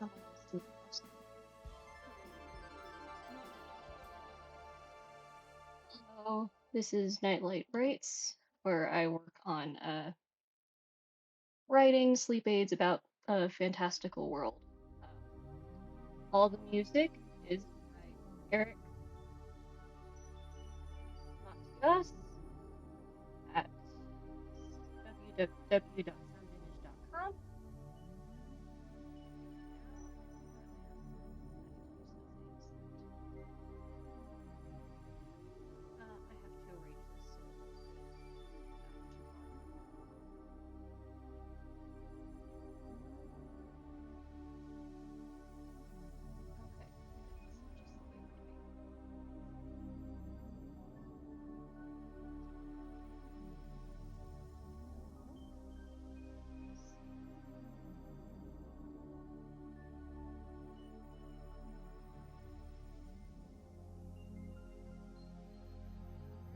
someone else to use. Hello, this is Nightlight Rates, where I work on writing sleep aids about a fantastical world. Um, all the music is by Eric Matias at www.soundimage.com. I have to arrange this so it looks good.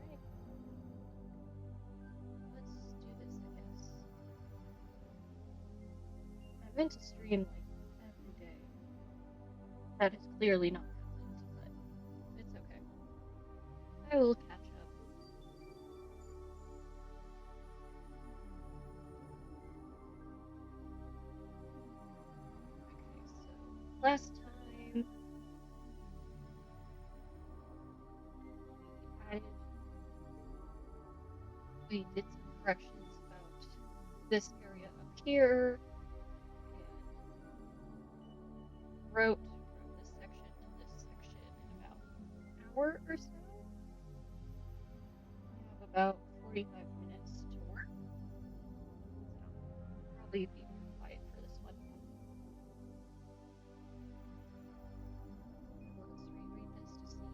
Okay, alright, let's do this, I guess. I meant to stream like every day. That is clearly not happened, but it's okay. I will catch up. Okay, so last time we did some corrections about this area up here, and wrote from this section to this section in about an hour or so. I have about 45 minutes to work, so I'll probably be quiet for this one. Let's reread this to see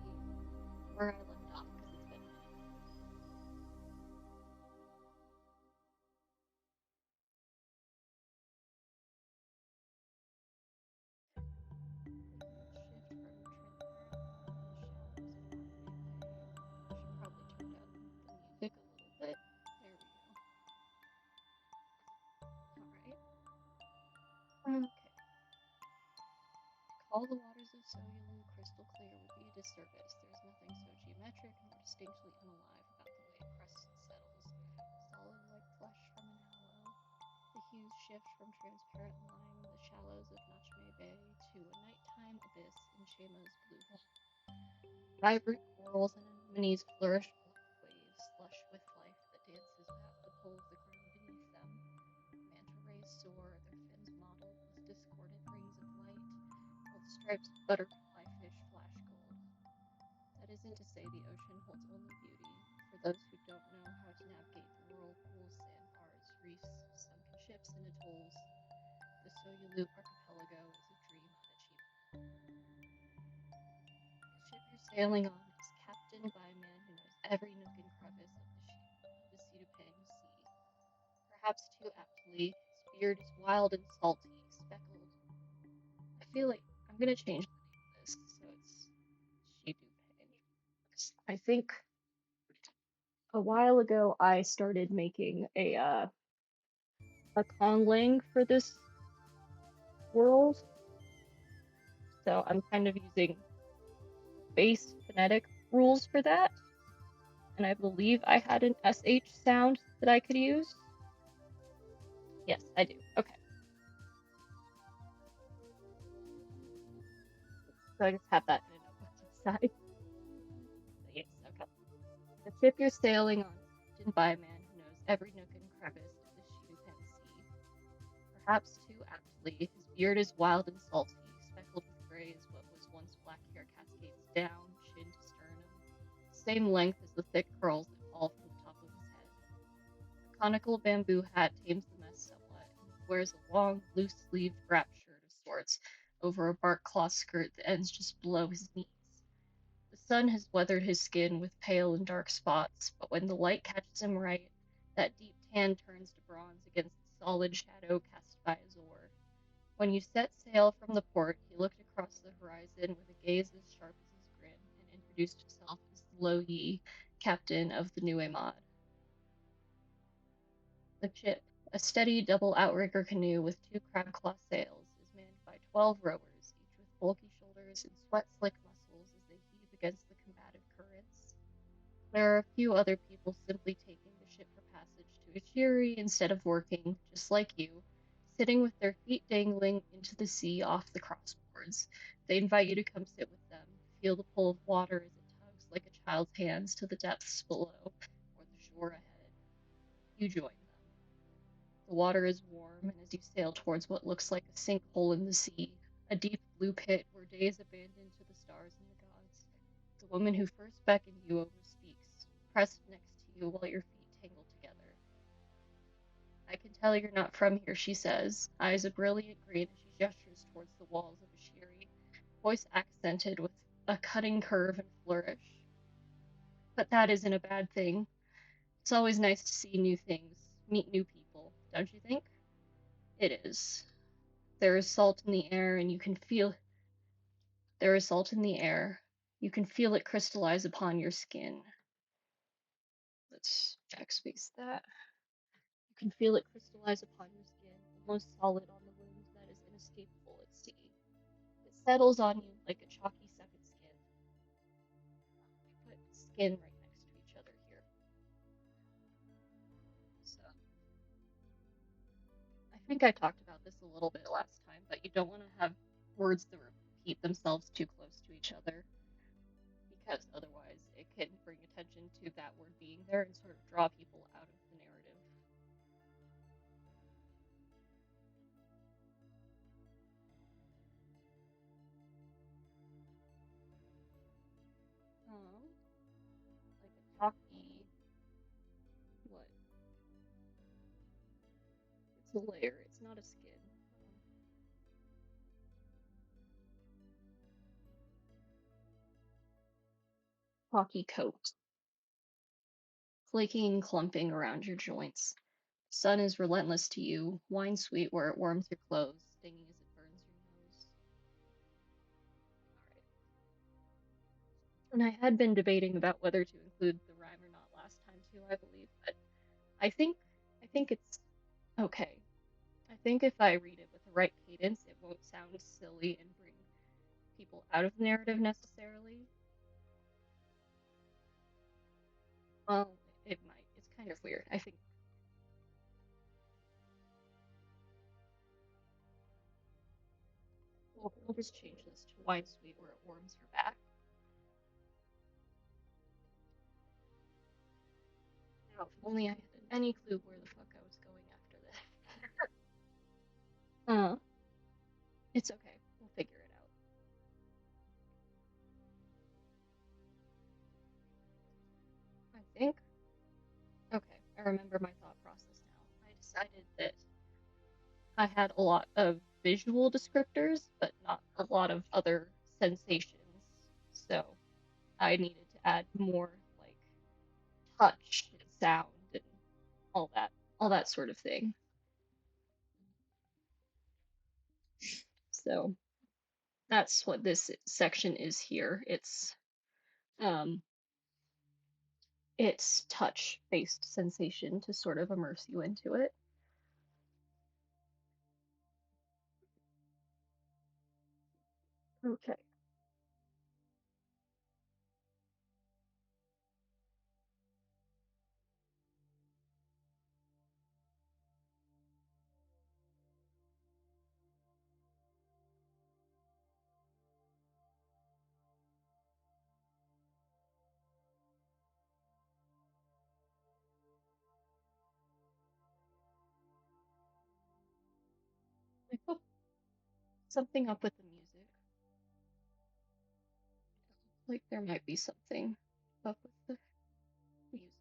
where I left off, because it's been a minute. Shift from transparent line to shallows of Mothman Bay. I should probably turn down the music a little bit. There we go. Alright. Okay. Call the waters of Soyulu crystal clear would be a disservice. There's nothing so geometric nor distinctly unalive about the way crust settles, solid like flesh from an aloe. The hues shift from transparent lime in the shallows of Nachme Bay to a nighttime abyss in Shamo's blue hole. Vibrant corals and anemones flourish black waves, lush with life that dances without the pull of the ground beneath them. Manta rays soar, their fins mottled with discordant rings of light, while the stripes of butterfly fish flash gold. That isn't to say the ocean holds only beauty. For those who don't know how to navigate the whirlpools, sandbars, reefs, sunken ships, and atolls, the Soyulu archipelago is a dream unachievable. The ship you're sailing on is captained by a man who knows every nook and crevice of the Sidupang Sea. Perhaps too aptly, his beard is wild and salty, speckled. I feel like I'm gonna change the name of this so it's Sidupang. I think a while ago I started making a conlang for this world, so I'm kind of using base phonetic rules for that, and I believe I had an SH sound that I could use. Yes, I do. Okay. So I just have that in a notebook to the side. Yes, okay. The ship you're sailing on is captained by a man who knows every nook and crevice of the Shidupen Sea. Perhaps too aptly, his beard is wild and salty, speckled with gray as what was once black hair cascades down, chin to sternum, the same length as the thick curls that fall from the top of his head. A conical bamboo hat tames the mess somewhat, and he wears a long, loose-sleeved wrap shirt of sorts over a bark cloth skirt that ends just below his knees. The sun has weathered his skin with pale and dark spots, but when the light catches him right, that deep tan turns to bronze against the solid shadow cast by his oar. When you set sail from the port, he looked across the horizon with a gaze as sharp as his grin, and introduced himself as Lo Yi, captain of the New Amad. The ship, a steady double outrigger canoe with two crab claw sails, is manned by 12 rowers, each with bulky shoulders and sweat-slick muscles as they heave against the combative currents. There are a few other people simply taking the ship for passage to Ashiri instead of working, just like you, sitting with their feet dangling into the sea off the crossboards. They invite you to come sit with them, feel the pull of water as it tugs like a child's hands to the depths below or the shore ahead. You join them. The water is warm, and as you sail towards what looks like a sinkhole in the sea, a deep blue pit where day is abandoned to the stars and the gods, the woman who first beckoned you over speaks, pressed next to you while your feet tangle together. I can tell you're not from here, she says, eyes a brilliant green as she gestures towards the walls of Ashiri, voice accented with a cutting curve and flourish. But that isn't a bad thing. It's always nice to see new things, meet new people, don't you think? It is. There is salt in the air, and you can feel there is salt in the air. You can feel it crystallize upon your skin. Let's backspace that. You can feel it crystallize upon your skin, almost solid on the wound that is inescapable at sea. It settles on you like a chalky second skin. We put skin right next to each other here. So I think I talked about this a little bit last time, but you don't want to have words that repeat themselves too close to each other, because otherwise it can bring attention to that word being there and sort of draw people out of the narrative. Like a chalky, what? It's a layer. It's not a skin. Chalky coat, flaking and clumping around your joints. The sun is relentless to you, wine sweet where it warms your clothes, stinging as it burns your nose. All right. And I had been debating about whether to include the rhyme or not last time too, I believe, but I think I think it's okay. I think if I read it with the right cadence, it won't sound silly and bring people out of the narrative necessarily. Well, it might. It's kind of weird. I think we'll just change this to wine sweet where it warms her back. Now, if only I had any clue where the fuck I was going after this. It's okay. We'll figure it out. I think. Okay, I remember my thought process now. I decided that I had a lot of visual descriptors, but not a lot of other sensations. So I needed to add more like touch and sound and all that sort of thing. So that's what this section is here. Um it's touch based sensation to sort of immerse you into it. Okay. I hope something up with the music. Like there might be something up with the music.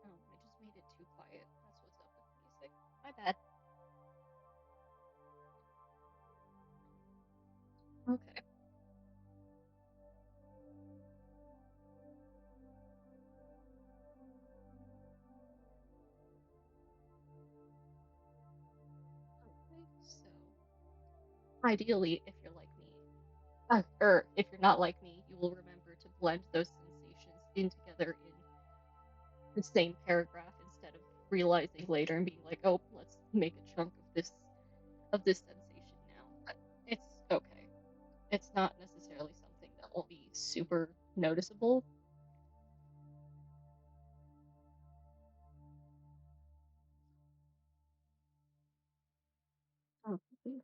Oh, I just made it too quiet. That's what's up with the music. My bad. Okay. Okay. So, ideally, if you're like me, or if you're not like me, you will remember to blend those sensations in together in the same paragraph instead of realizing later and being like, oh, let's make a chunk of this sensation now. But it's okay. It's not necessarily something that will be super noticeable. Oh, there we go.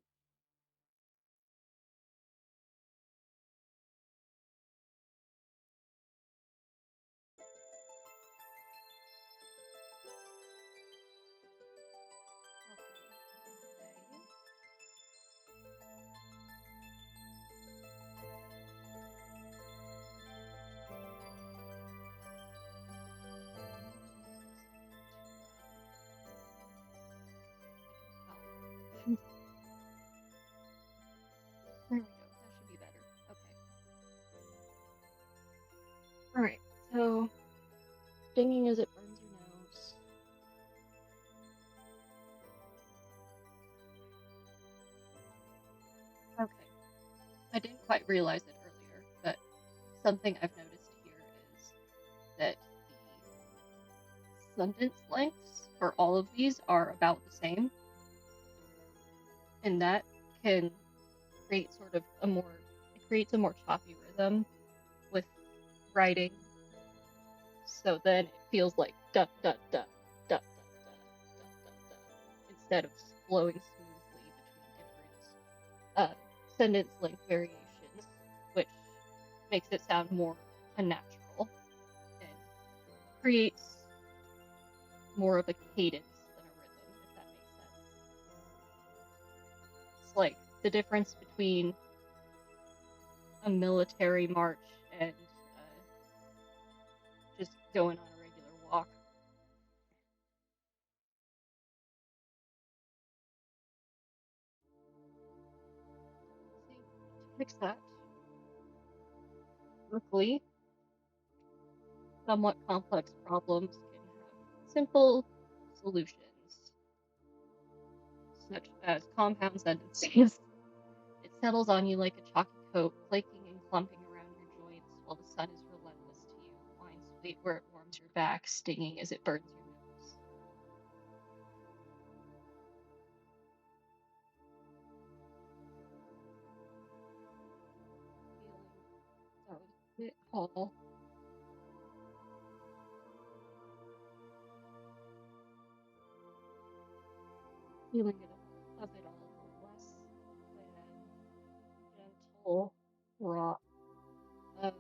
That should be better. Okay. Alright, so stinging as it burns your nose. Okay. I didn't quite realize it earlier, but something I've noticed here is that the sentence lengths for all of these are about the same. And that can create sort of it creates a more choppy rhythm with writing. So then it feels like da da da da da da da da da instead of flowing smoothly between different sentence length variations, which makes it sound more unnatural and creates more of a cadence than a rhythm, if that makes sense. It's like the difference between a military march and just going on a regular walk. See, to fix that, luckily, somewhat complex problems can have simple solutions, such as compound sentences. It settles on you like a chalky coat, flaking and clumping around your joints while the sun is relentless to you, wine sweet where it warms your back, stinging as it burns your nose. Feeling that was a bit tall. Feeling of it all a little less than gentle rock of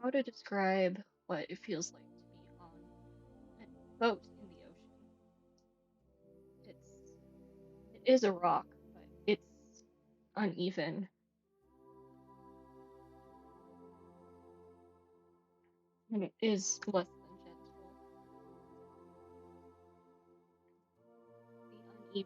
how to describe what it feels like to be on a boat in the ocean. It is a rock, but it's uneven. And it is less than gentle. The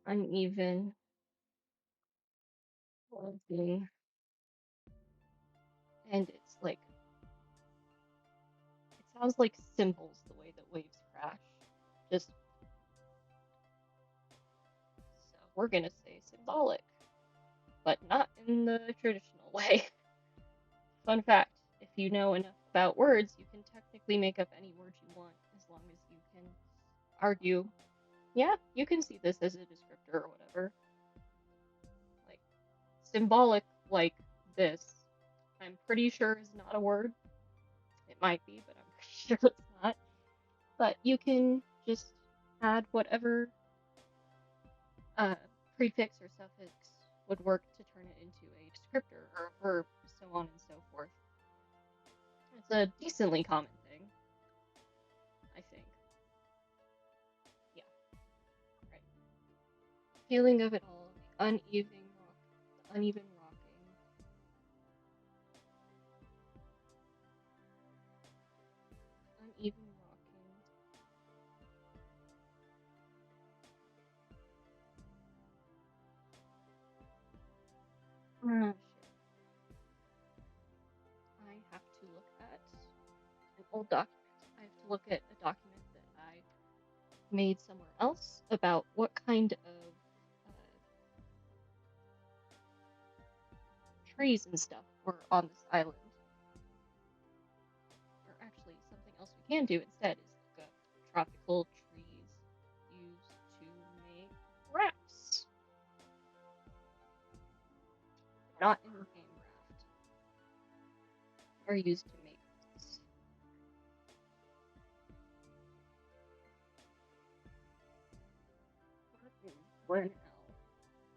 uneven thing. And it's like, it sounds like cymbals the way that waves crash. Just, so we're gonna say symbolic, but not in the traditional way. Fun fact, if you know enough about words, you can technically make up any word you want as long as you can argue, yeah, you can see this as a descriptor or whatever. Like, symbolic like this, I'm pretty sure is not a word. It might be, but I'm pretty sure it's not. But you can just add whatever prefix or suffix would work to turn it into a descriptor or a verb, so on and so forth. It's a decently common thing, I think. Yeah, right. Feeling of it all, the uneven rocking. Uneven rocking. Sure. I have to look at an old document. I have to look at a document that I made somewhere else about what kind of trees and stuff were on this island. Or actually, something else we can do instead is look up tropical trees used to make rafts. Not in-game raft. Are used to make rafts. Where now?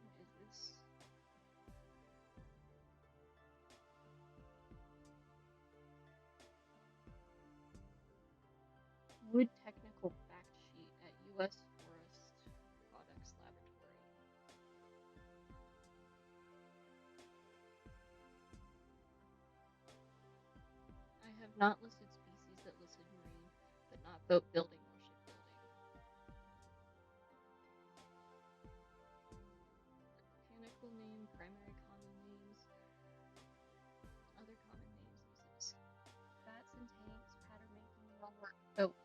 What is this? Wood technical fact sheet at U.S. Forest Products Laboratory. I have not listed species that listed marine, but not boat building or shipbuilding. Botanical name, primary common names, other common names, uses. Bats and tanks, pattern making, boat building.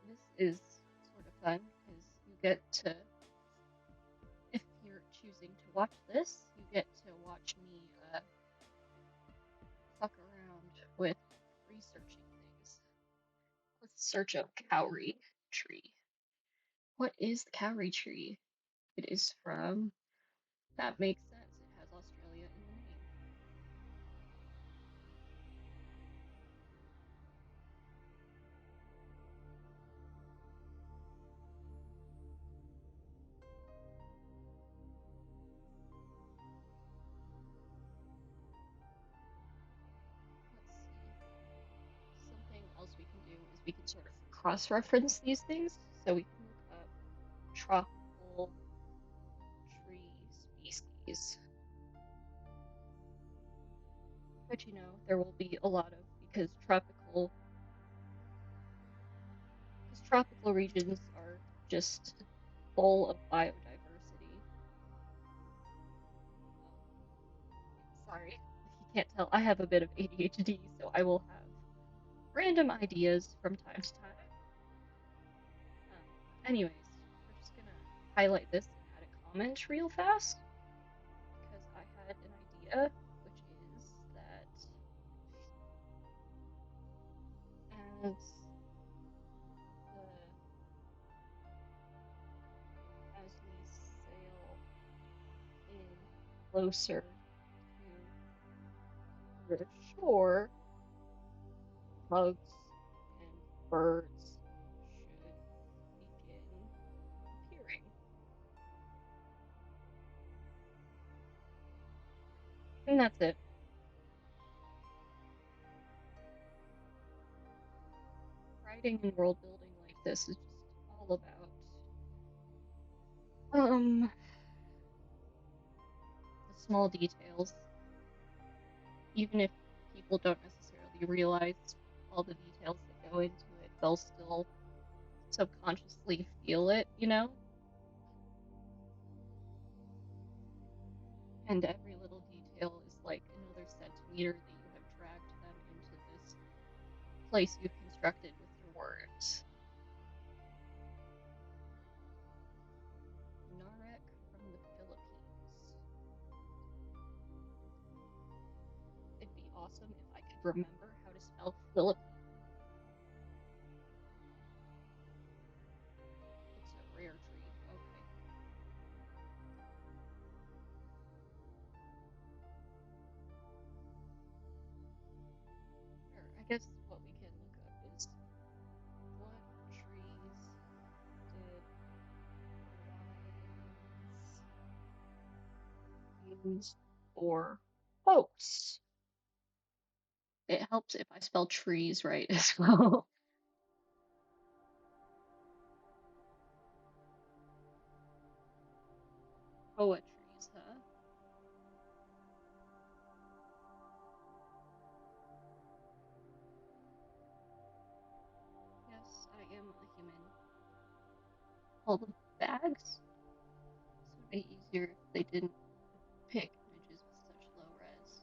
This is sort of fun because you get to, if you're choosing to watch this, you get to watch me fuck around with researching things. Let's search up cowrie tree. What is the cowrie tree? It is from... That makes sense. It has Australia in the name. Something else we can do is we can sort of cross-reference these things. So we can look up tropical tree species. But you know, there will be a lot of, because tropical regions are just full of biodiversity. Sorry, if you can't tell, I have a bit of ADHD, so I will have random ideas from time to time. Anyways, we're just gonna highlight this and add a comment real fast, because I had an idea, which is that as we sail in closer to the shore, bugs and birds should begin appearing. And that's it. Writing and world building like this is just all about the small details. Even if people don't necessarily realize all the details that go into it, they'll still subconsciously feel it, you know? And every little detail is like another centimeter that you have dragged them into this place you've constructed with your words. Narek from the Philippines. It'd be awesome if I could remember how to spell Philippines. It's a rare tree. Okay. Sure. I guess what we can look up is what trees did lions use for boats? It helps if I spell trees right as well. Poetries, huh? Yes, I am a human. All the bags? This would be easier if they didn't pick images with such low res.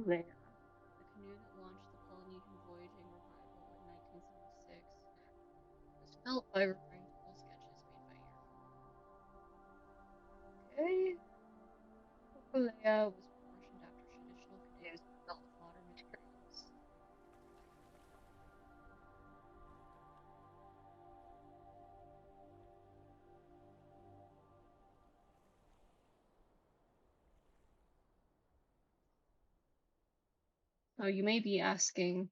There. The canoe that launched the Polynesian voyaging revival in 1976 was built by referring to old sketches made by your Okay. Hokulea was proportioned after traditional canoes but built with modern materials. So you may be asking,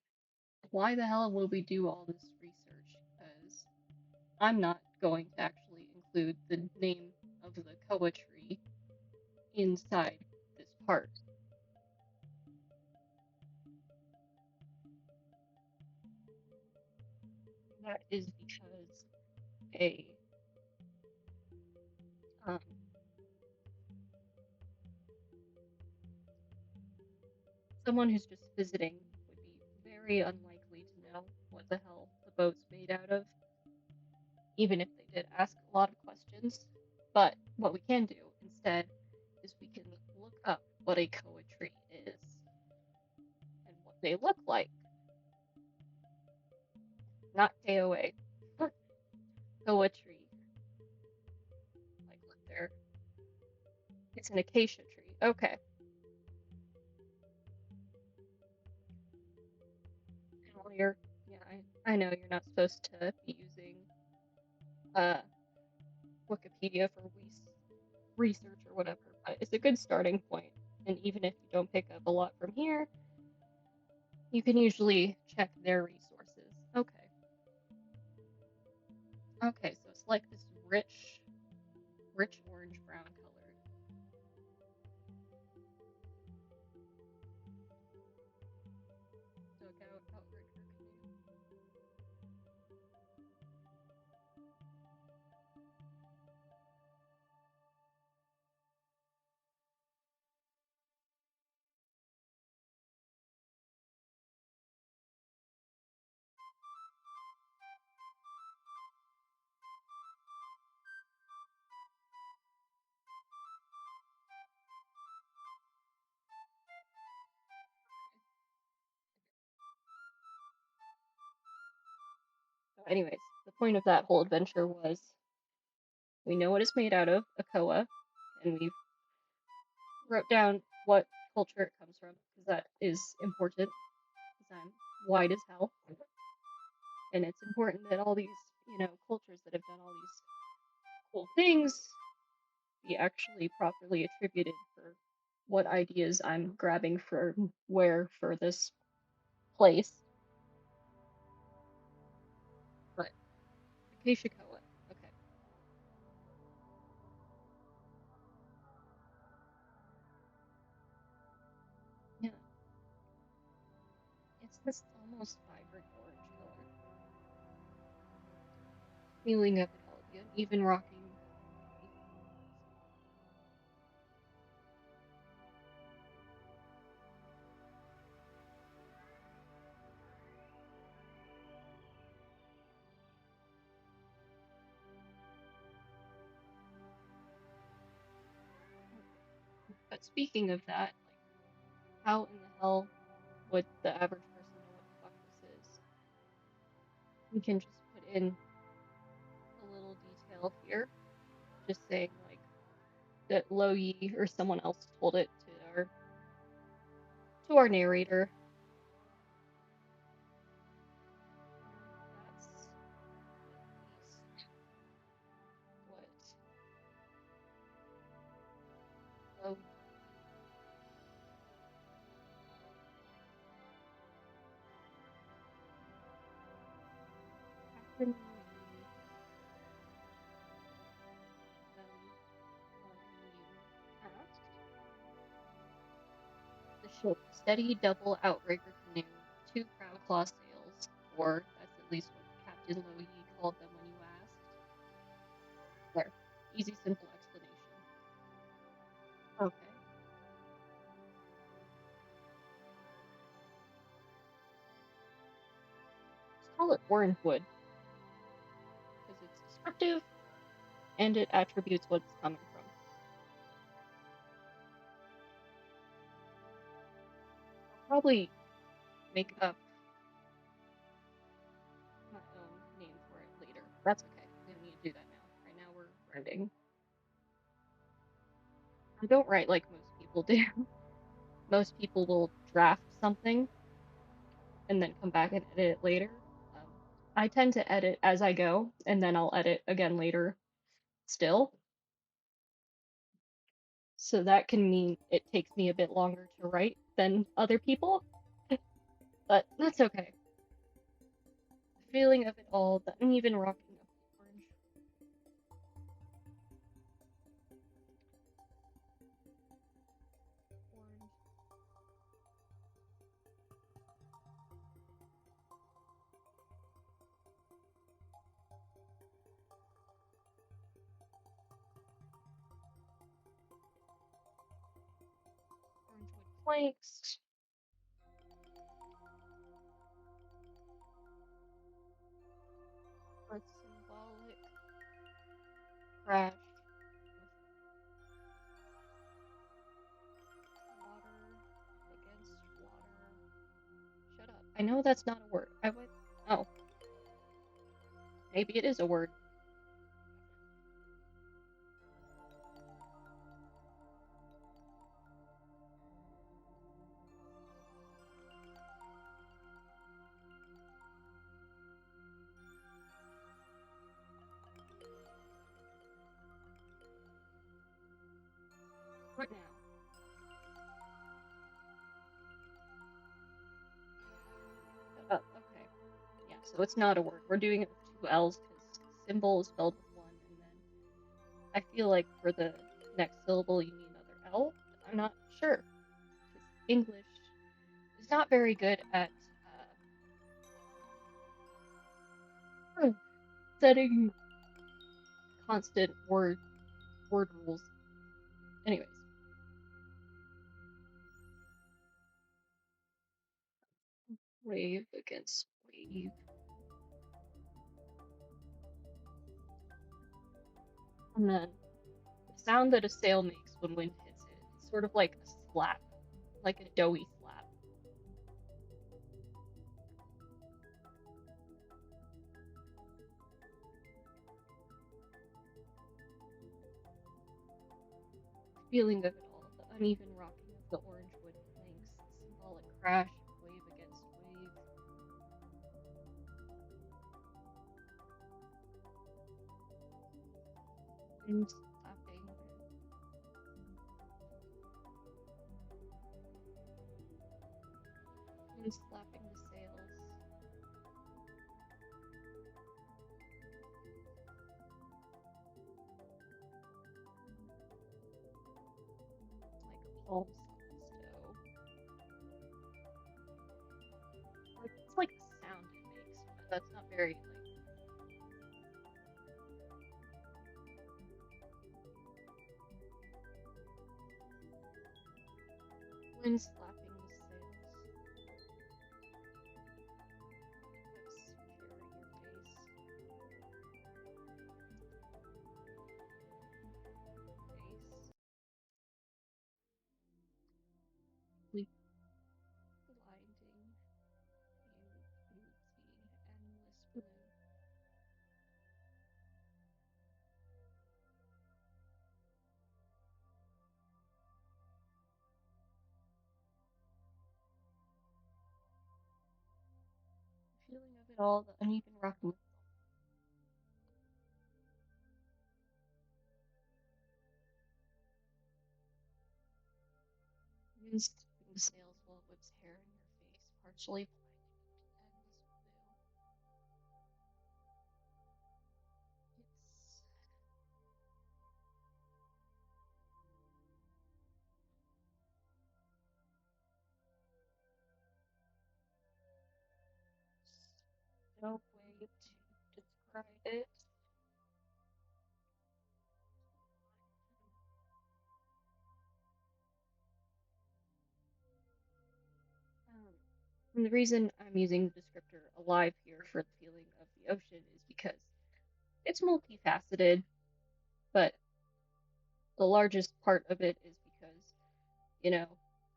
why the hell will we do all this research? Because I'm not going to actually include the name of the koa tree inside this part. That is because a someone who's just visiting would be very unlikely to know what the hell the boat's made out of, even if they did ask a lot of questions. But what we can do instead is we can look up what a koa tree is and what they look like. Not KOA. Koa tree. Like, look there. It's an acacia tree. Okay. Well, I know you're not supposed to be using Wikipedia for research or whatever, but it's a good starting point. And even if you don't pick up a lot from here, you can usually check their resources. Okay. Okay, so it's like this rich orange brown colored. Dugout outrigger canoe. So anyways, the point of that whole adventure was we know what it's made out of, a koa, and we wrote down what culture it comes from, because that is important, because I'm wide as hell. And it's important that all these, cultures that have done all these cool things be actually properly attributed for what ideas I'm grabbing for where for this place. But Acacia Koa, okay. Yeah, it's this almost vibrant orange color. Feeling up at all of you, even rocking. But speaking of that, like, how in the hell would the average person know what the fuck this is? We can just put in a little detail here, just saying like that Lo Yi or someone else told it to our narrator. That's at least what Lo Captain Lo Yi asked. The ship, steady double outrigger canoe, 2 crown claw sails, or that's at least what Captain Lo Yi called them when you asked. There. Easy, simple explanation. Okay. Let's call it orange wood. Because it's descriptive and it attributes what it's coming from. probably make up my own name for it later. That's okay. We don't need to do that now. Right now we're writing. I don't write like most people do. Most people will draft something and then come back and edit it later. Um, I tend to edit as I go, and then I'll edit again later still. So that can mean it takes me a bit longer to write than other people, but that's okay. The feeling of it all, the uneven rocking of the orange. Orange. Orange wood planks. A symbolic crash with water against water. Shut up. I know that's not a word. I would. Oh. Maybe it is a word. What now? Shut up. Okay. Yeah, so it's not a word. We're doing it with two L's because symbol is spelled with one, and then I feel like for the next syllable you need another L, but I'm not sure. Because English is not very good at setting constant word rules. Anyways. Wave against wave. And then the sound that a sail makes when wind hits it is sort of like a slap, like a doughy slap. The feeling of it all, the uneven rocking of the orange wood planks, the symbolic crash of wave against wave. Wind slapping. Wind slapping the sails. Like palms on the stove. It's like the sound it makes, but that's not very like. Wind slapping the sails. Secure your face. Sleep blinding you, endless blue. The feeling of it all, the uneven rocking. Wind slapping the sails while it whips hair in your face, partially blinding you to endless blue. It's no way to describe it. And the reason I'm using the descriptor alive here for the feeling of the ocean is because it's multifaceted, but the largest part of it is because, you know,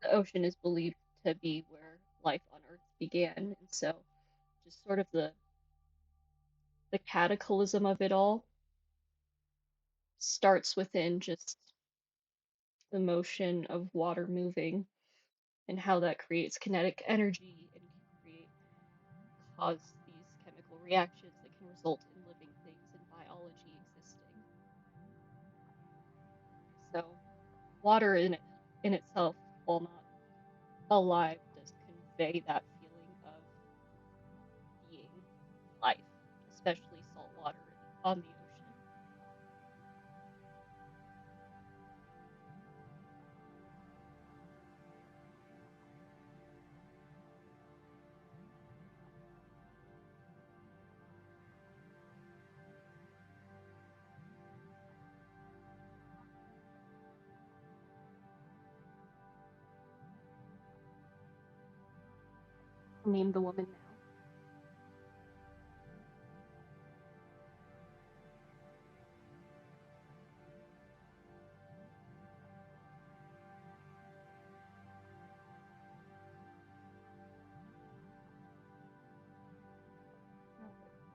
the ocean is believed to be where life on Earth began. And so just sort of the cataclysm of it all starts within just the motion of water moving and how that creates kinetic energy and can cause these chemical reactions that can result in living things and biology existing. So water in itself, while not alive, does convey that feeling of being life, especially salt water on the ocean. Name the woman now.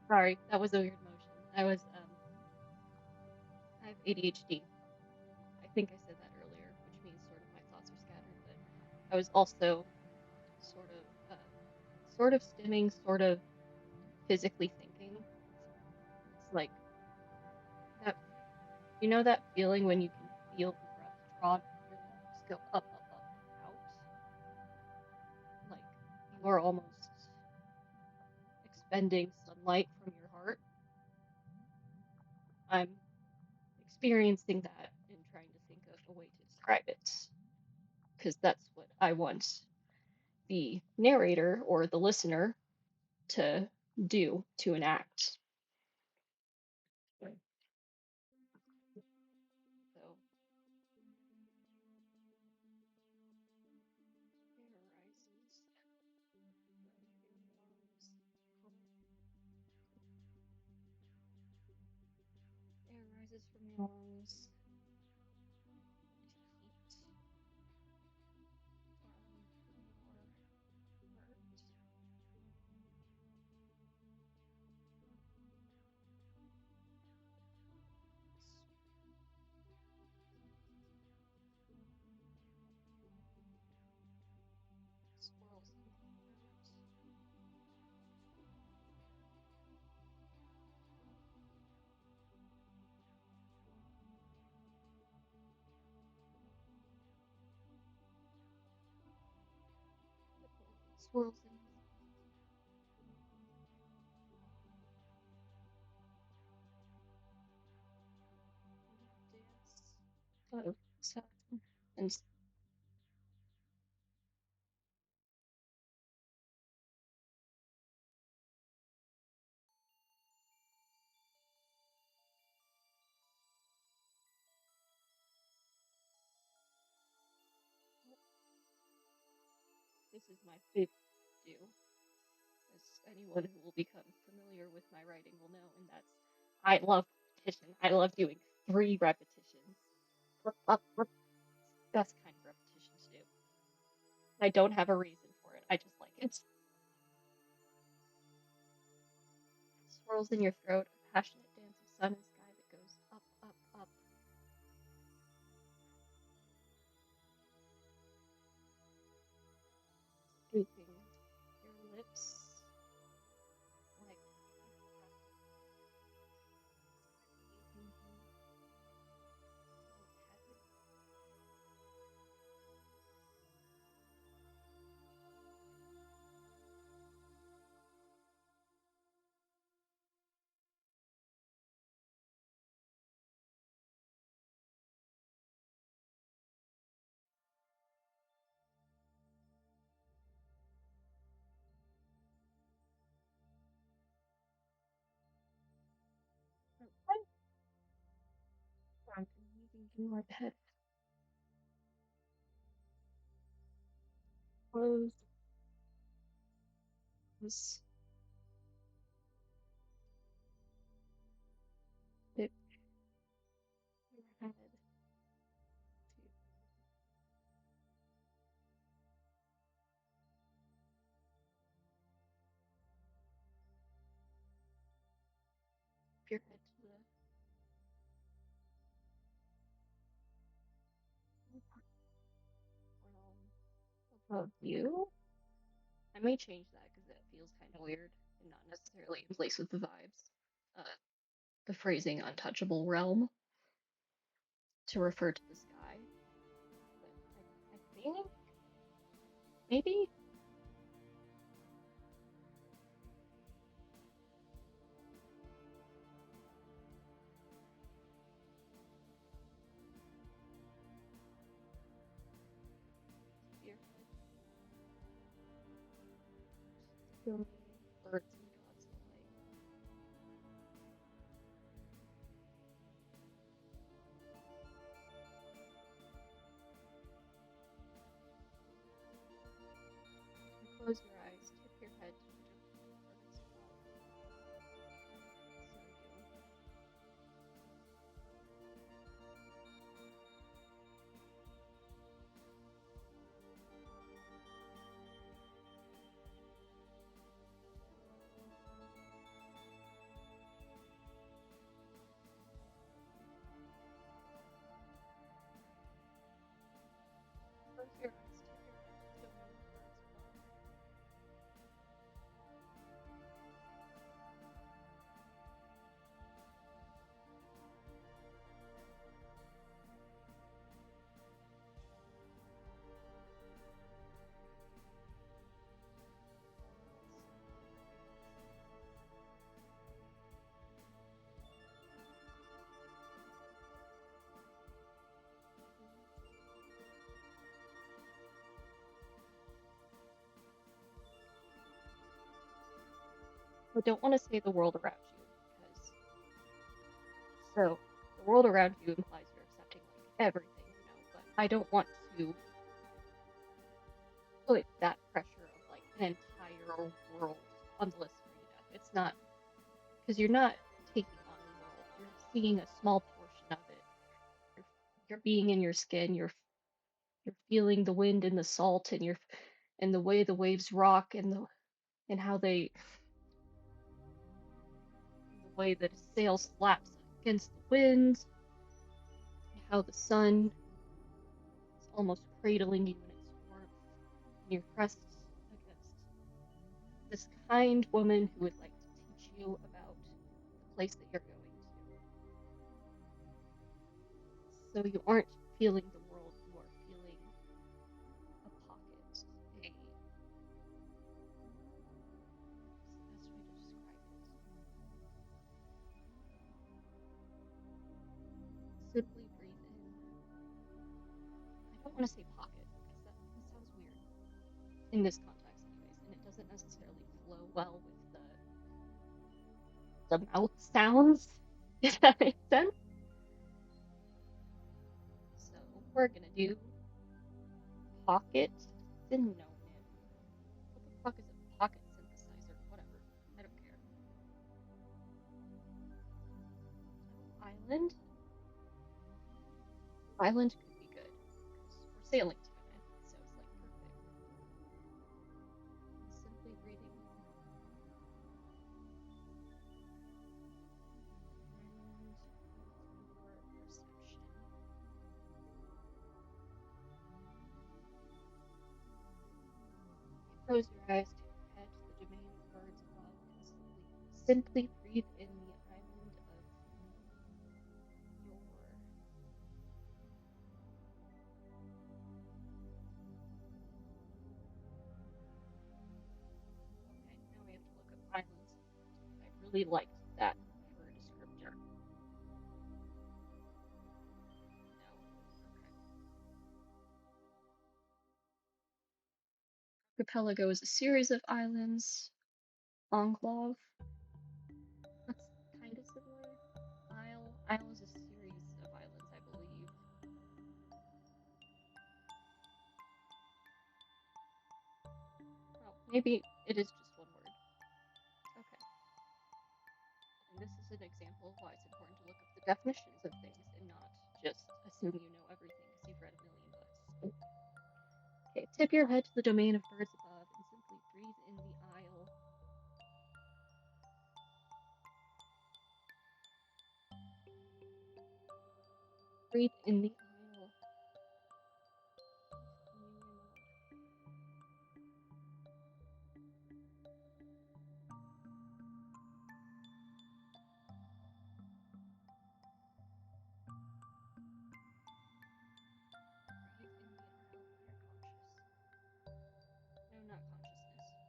Sorry, that was a weird motion. I have ADHD. I think I said that earlier, which means sort of my thoughts are scattered, but I was also sort of sort of stimming, sort of physically thinking. It's like that, you know, that feeling when you can feel the breath drawn from your lungs go up, up, up, and out? Like you are almost expending sunlight from your heart. I'm experiencing that and trying to think of a way to describe it, because that's what I want the narrator or the listener to do, to enact. So air rises from your lungs. Heat burn from your heart. Swirls in your throat. Swirls in your dance. Oh, so and this is my fifth do, as anyone who will become familiar with my writing will know, and that's I love repetition. I love doing 3 repetitions. Best kind of repetition to do. I don't have a reason for it. I just like it. Swirls in your throat, a passionate dance of sun and sky that goes up, up, up. Scooping your lips like I'm moving your head close. This tip your head your head to the realm above you. I may change that because that feels kind of weird and not necessarily in place with the vibes. The phrasing untouchable realm to refer to the sky. But I think maybe your domain, birds and gods alike. Close your eyes, tip your head to the domain of birds above. Close your eyes, tip your head to the domain of birds above. I don't want to say the world around you because so the world around you implies you're accepting like everything, but I don't want to put that pressure of like an entire world on the list for you to death. It's not because you're not taking on the world. You're seeing a small portion of it. You're being in your skin. You're feeling the wind and the salt, and the way the waves rock, and how the way that a sail slaps against the wind, and how the sun is almost cradling you in its warmth, and you're pressed against this kind woman who would like to teach you about the place that you're going to. So you aren't feeling the world, you are feeling a pocket, what's the best way to describe it? Simply breathe in. I don't want to say pocket because that sounds weird in this context anyways, and it doesn't necessarily flow well with the mouth sounds, if that makes sense. So we're gonna do pocket synonym. What the fuck is a pocket synthesizer? Whatever. I don't care. Island. Island could be good because we're sailing to it, so it's like perfect. Simply breathing in and your perception. Close your eyes, tip your head to the domain of birds above, and simply breathe in the island of your. Okay, now we have to look up islands. I really liked that for a descriptor. No. Okay. Archipelago is a series of islands. Enclave. That's kind of similar. Isle is a series of islands, I believe. Oh, maybe it is just one word. Okay. And this is an example of why it's important to look up the definitions of things and not just assume you know everything because you've read a million books. Okay, tip your head to the domain of birds above and simply breathe in the isle. Breathe in the aisle. Opening your mouth. Breathe in the aisle when you're conscious. No, not consciousness.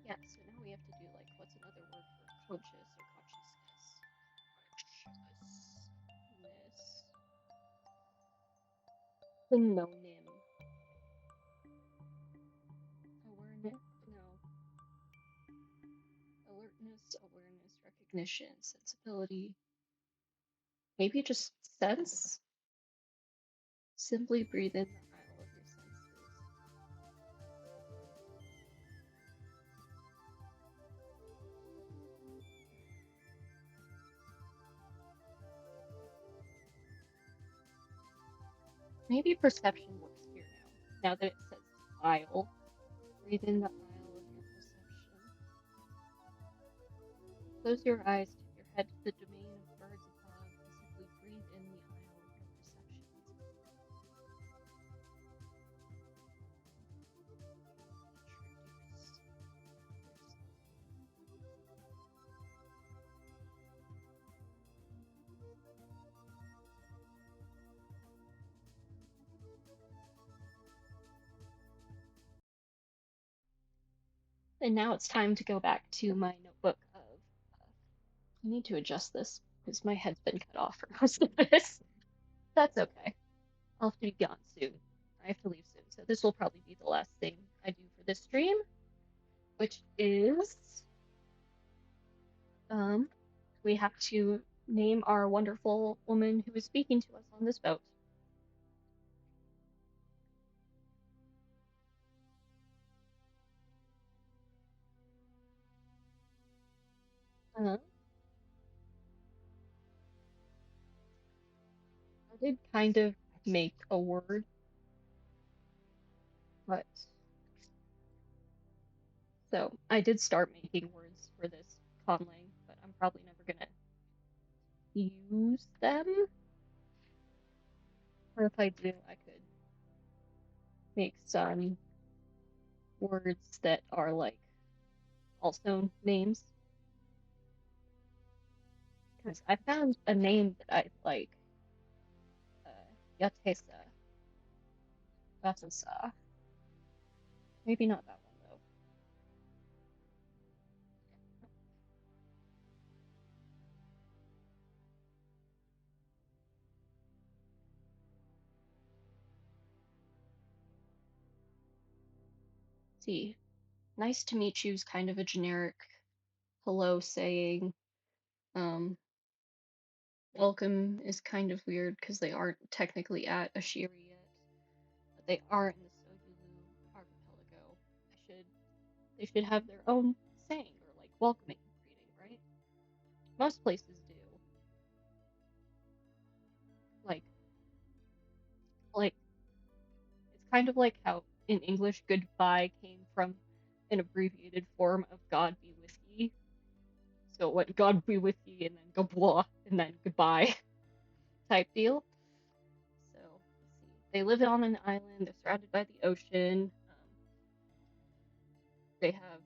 Yeah, so now we have to do like, what's another word for conscious or consciousness? Consciousness. Synonym. Awareness. No. Alertness, awareness, recognition, sensibility. Maybe just sense? Simply breathe in the aisle of your senses. Maybe perception works here now. Now that it says aisle, breathe in the aisle of your perception. Close your eyes, tip your head to the domain of birds above, and simply breathe in the aisle of your perceptions. Introduce yourself. And now it's time to go back to my notebook of. I need to adjust this because my head's been cut off for most of this. That's okay. I'll have to be gone soon. I have to leave soon, so this will probably be the last thing I do for this stream, which is we have to name our wonderful woman who is speaking to us on this boat. I did kind of make a word, but so I did start making words for this conlang, but I'm probably never gonna use them. Or if I do, I could make some words that are like also names. Because I found a name that I like. Yatesa. Yatesa. Maybe not that one though. Let's see. Nice to meet you is kind of a generic hello saying. Welcome is kind of weird because they aren't technically at Ashiri yet, but they are in the Soyulu archipelago. They should have their own saying or like welcoming greeting, right? Most places do. Like like it's kind of like how in English goodbye came from an abbreviated form of God be with ye. So what God be with ye and then gabwa and then goodbye type deal. So let's see. They live on an island. They're surrounded by the ocean. They have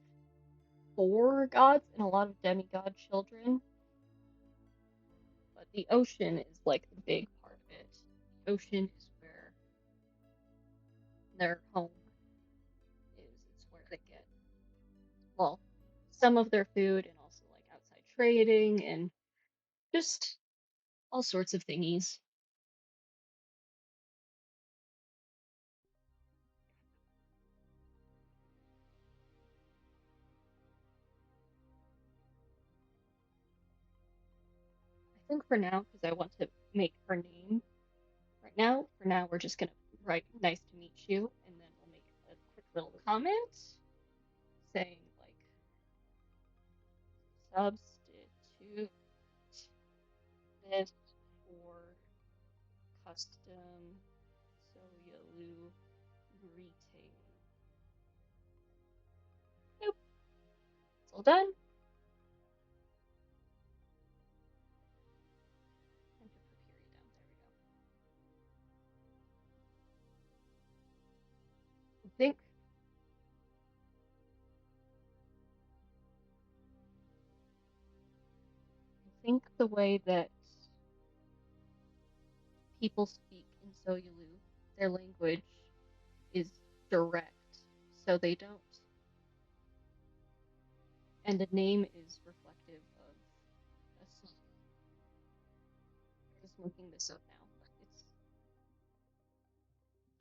4 gods and a lot of demigod children. But the ocean is like the big part of it. The ocean is where their home is. It's where they get, well, some of their food and also like outside trading and just all sorts of thingies. I think for now, because I want to make her name right now, for now we're just gonna write nice to meet you, and then we'll make a quick little comment saying like substitute this for custom Soyalu greeting. Nope, it's all done. think the way that people speak in Soyulu, their language is direct, so they don't, and a name is reflective of a song. I'm just looking this up now,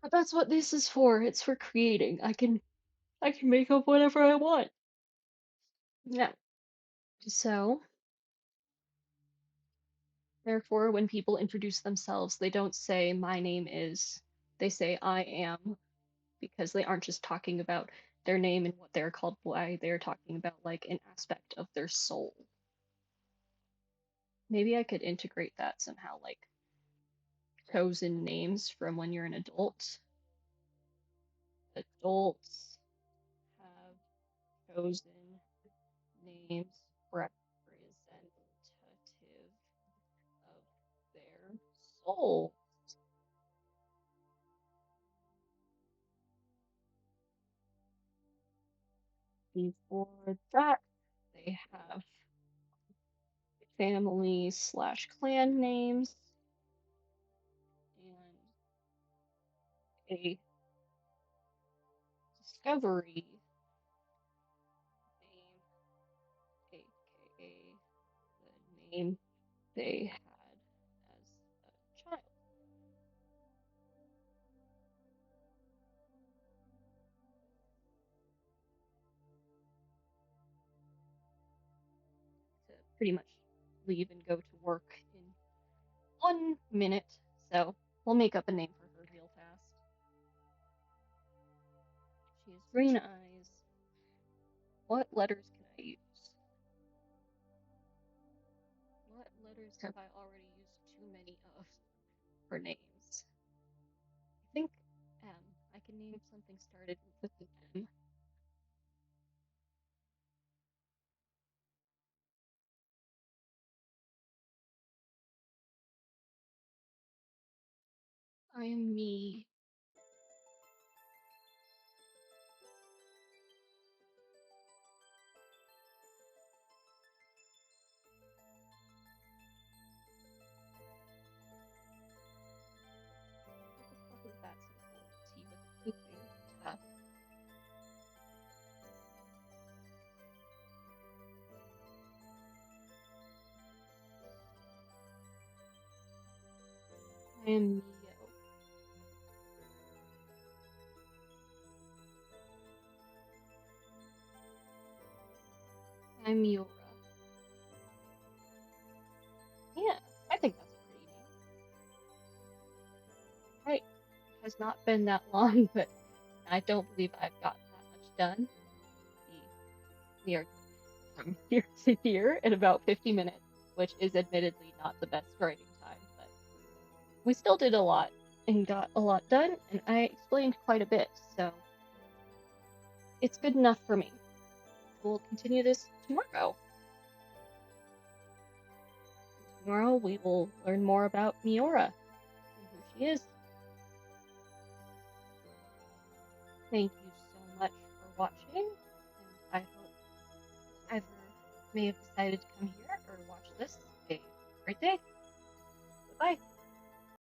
but that's what this is for. It's for creating. I can make up whatever I want. Yeah. So, therefore, when people introduce themselves, they don't say my name is. They say I am, because they aren't just talking about their name and what they're called by, they're talking about like an aspect of their soul. Maybe I could integrate that somehow, like chosen names from when you're an adult. Adults have chosen names representative of their soul. Before that, they have family slash clan names and a discovery name, aka the name they had as a child. To pretty much leave and go to work in 1 minute, so we'll make up a name for her real fast. She has green eyes. What letters can I use? What letters have I already used too many of for names? I think M. I can name something started with an M. I am me. What the fuck is that symbol? T with a pooping. Tough. I am Mio. I'm Miura. Yeah, I think that's a pretty name. Right. It has not been that long, but I don't believe I've got that much done. We are from here to here in about 50 minutes, which is admittedly not the best writing time, but we still did a lot and got a lot done, and I explained quite a bit, so it's good enough for me. We'll continue this tomorrow. Tomorrow we will learn more about Miura and who she is. Thank you so much for watching, and I hope whoever may have decided to come here or watch this a great day. Bye-bye.